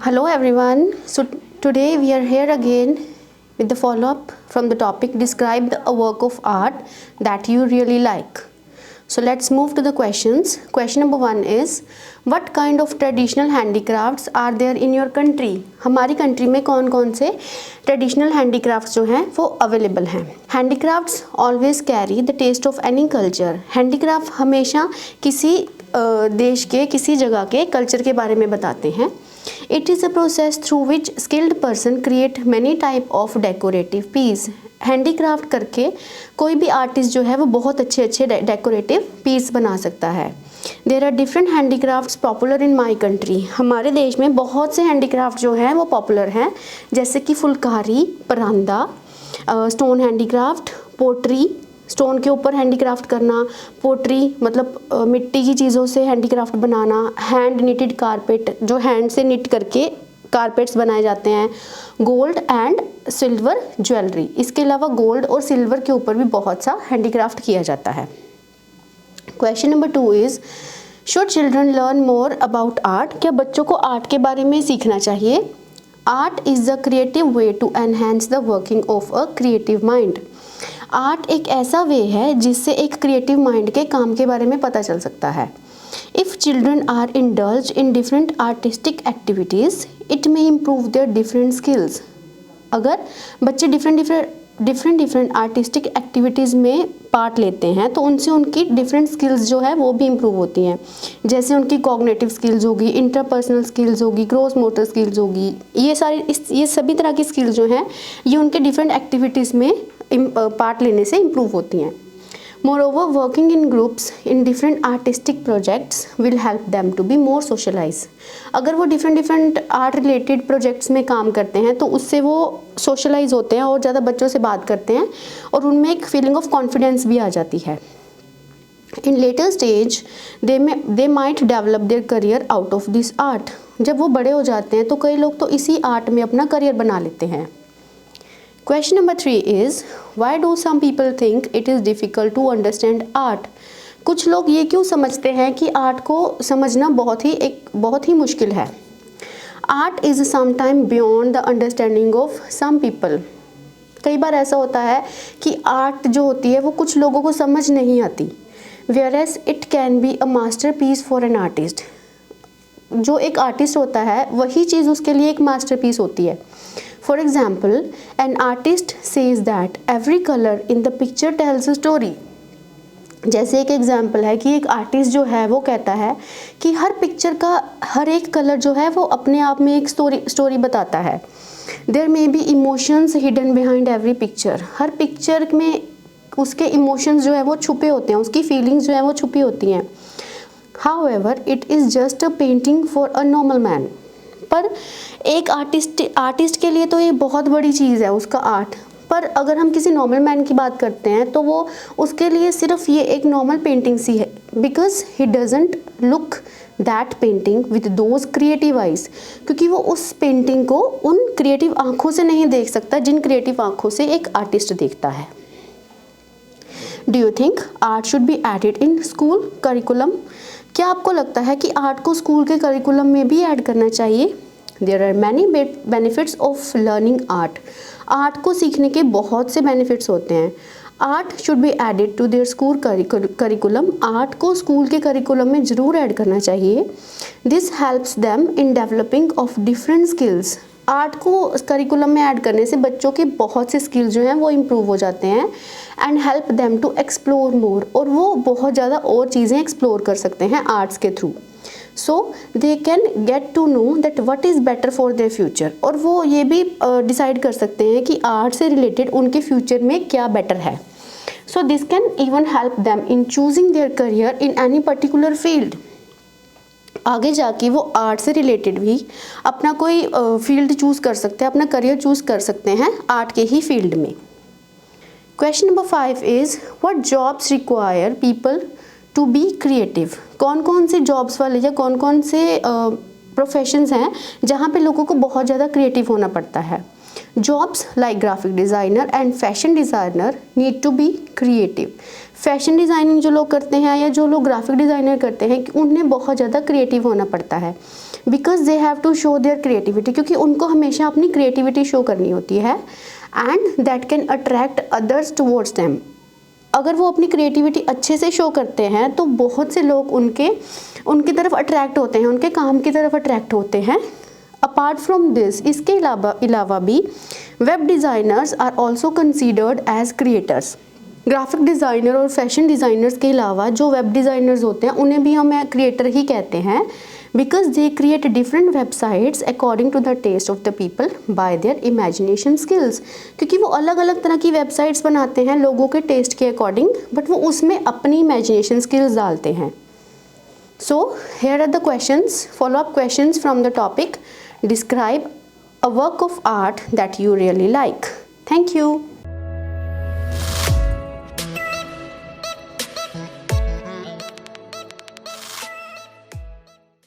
Hello everyone. So today we are here again with the follow-up from the topic describe a work of art that you really like. So let's move to the questions. Question number 1 is what kind of traditional handicrafts are there in your country? हमारी country में कौन कौन से traditional handicrafts जो हैं वो available हैं. Handicrafts always carry the taste of any culture. Handicraft हमेशा किसी देश के किसी जगह के कल्चर के बारे में बताते हैं. It is a process through which skilled person create many type of decorative piece. Handicraft करके कोई भी आर्टिस्ट जो है वो बहुत अच्छे अच्छे डेकोरेटिव पीस बना सकता है. There are different handicrafts popular in my country. हमारे देश में बहुत से हैंडीक्राफ्ट जो हैं वो पॉपुलर हैं, जैसे कि phulkari, paranda, stone handicraft, pottery, stone के ऊपर हैंडीक्राफ्ट करना, पोट्री मतलब मिट्टी की चीज़ों से हैंडीक्राफ्ट बनाना, हैंड निटेड कारपेट जो हैंड से निट करके कारपेट्स बनाए जाते हैं, गोल्ड एंड सिल्वर ज्वेलरी. इसके अलावा गोल्ड और सिल्वर के ऊपर भी बहुत सा हैंडीक्राफ्ट किया जाता है. Question number 2 is should children learn more about art. क्या बच्चों को आर्ट के बारे में सीखना चाहिए? Art is the creative way to enhance the working of a creative mind. Art एक ऐसा वे है जिससे एक क्रिएटिव माइंड के काम के बारे में पता चल सकता है. If children are indulge in different artistic activities it may improve their different skills. अगर बच्चे डिफरेंट आर्टिस्टिक एक्टिविटीज़ में पार्ट लेते हैं तो उनसे उनकी डिफरेंट स्किल्स जो है वो भी इम्प्रूव होती हैं. जैसे उनकी कॉग्निटिव स्किल्स होगी, इंटरपर्सनल स्किल्स होगी, ग्रॉस मोटर स्किल्स होगी. ये सभी तरह की स्किल्स जो हैं ये उनके डिफरेंट एक्टिविटीज़ में पार्ट लेने से इम्प्रूव होती हैं. Moreover, working in groups in different artistic projects will help them to be more socialized. अगर वो डिफरेंट आर्ट रिलेटेड प्रोजेक्ट्स में काम करते हैं तो उससे वो सोशलाइज होते हैं और ज़्यादा बच्चों से बात करते हैं और उनमें एक फीलिंग ऑफ कॉन्फिडेंस भी आ जाती है. In later stage they might develop their career out of this art. जब वो बड़े हो जाते हैं तो कई लोग तो इसी आर्ट में अपना करियर बना लेते हैं. Question number 3 is why do some people think it is difficult to understand art? कुछ लोग ये क्यों समझते हैं कि आर्ट को समझना बहुत ही मुश्किल है. Art is sometime beyond the understanding of some people. कई बार ऐसा होता है कि आर्ट जो होती है वो कुछ लोगों को समझ नहीं आती. Whereas it can be a masterpiece for an artist. जो एक आर्टिस्ट होता है वही चीज़ उसके लिए एक मास्टरपीस होती है. For example, an artist says that every color in the picture tells a story. जैसे एक एग्जाम्पल है कि एक आर्टिस्ट जो है वो कहता है कि हर पिक्चर का हर एक कलर जो है वो अपने आप में एक स्टोरी बताता है. There may be emotions hidden behind every picture. Her picture में उसके इमोशंस जो है वो छुपे होते हैं, उसकी फीलिंग्स जो है वो छुपी होती हैं. However, it is just a painting for a normal man. पर एक आर्टिस्ट के लिए तो ये बहुत बड़ी चीज़ है उसका आर्ट. पर अगर हम किसी नॉर्मल मैन की बात करते हैं तो वो उसके लिए सिर्फ ये एक नॉर्मल पेंटिंग सी है. Because he doesn't look that painting with those creative eyes. क्योंकि वो उस पेंटिंग को उन क्रिएटिव आँखों से नहीं देख सकता जिन क्रिएटिव आँखों से एक आर्टिस्ट देखता है. Do you think art should be added in school curriculum? क्या आपको लगता है कि आर्ट को स्कूल के करिकुलम में भी ऐड करना चाहिए? There are many benefits of learning art. Art को सीखने के बहुत से बेनिफिट्स होते हैं. Art should be added to their school curriculum. Art को स्कूल के करिकुलम में ज़रूर ऐड करना चाहिए. This helps them in developing of different skills. Art को करिकुलम में ऐड करने से बच्चों के बहुत से स्किल्स जो हैं वो इम्प्रूव हो जाते हैं and help them to explore more. और वो बहुत ज़्यादा और चीज़ें एक्सप्लोर कर सकते हैं आर्ट्स के थ्रू. So they can get to know that what is better for their future. और वो ये भी डिसाइड कर सकते हैं कि आर्ट से रिलेटेड उनके फ्यूचर में क्या बेटर है. So this can even help them in choosing their career in any particular field. आगे जाके वो आर्ट से रिलेटेड भी अपना कोई फील्ड चूज़ कर सकते हैं, अपना करियर चूज़ कर सकते हैं आर्ट के ही फील्ड में. Question number 5 is what jobs require people to be creative. कौन कौन से जॉब्स वाले या कौन कौन से प्रोफेशंस हैं जहाँ पे लोगों को बहुत ज़्यादा क्रिएटिव होना पड़ता है. Jobs like graphic designer and fashion designer need to be creative. Fashion designing जो लोग करते हैं या जो लोग ग्राफिक डिज़ाइनर करते हैं उन्हें बहुत ज़्यादा क्रिएटिव होना पड़ता है. Because they have to show their creativity, क्योंकि उनको हमेशा अपनी क्रिएटिविटी शो करनी होती है, and that can attract others towards them. अगर वो अपनी क्रिएटिविटी अच्छे से शो करते हैं तो बहुत से लोग उनकी तरफ अट्रैक्ट होते हैं, उनके काम की तरफ अट्रैक्ट होते हैं। अपार्ट फ्रॉम दिस, इसके अलावा भी web designers are also considered as creators. Graphic designer और फैशन डिज़ाइनर्स के अलावा जो वेब डिज़ाइनर्स होते हैं उन्हें भी हम क्रिएटर ही कहते हैं, because they create different websites according to the taste of the people by their imagination skills. क्योंकि वो अलग अलग तरह की वेबसाइट्स बनाते हैं लोगों के टेस्ट के अकॉर्डिंग, बट वो उसमें अपनी इमेजिनेशन स्किल्स डालते हैं। So here are the questions, follow up questions from the topic describe a work of art that you really like. Thank you.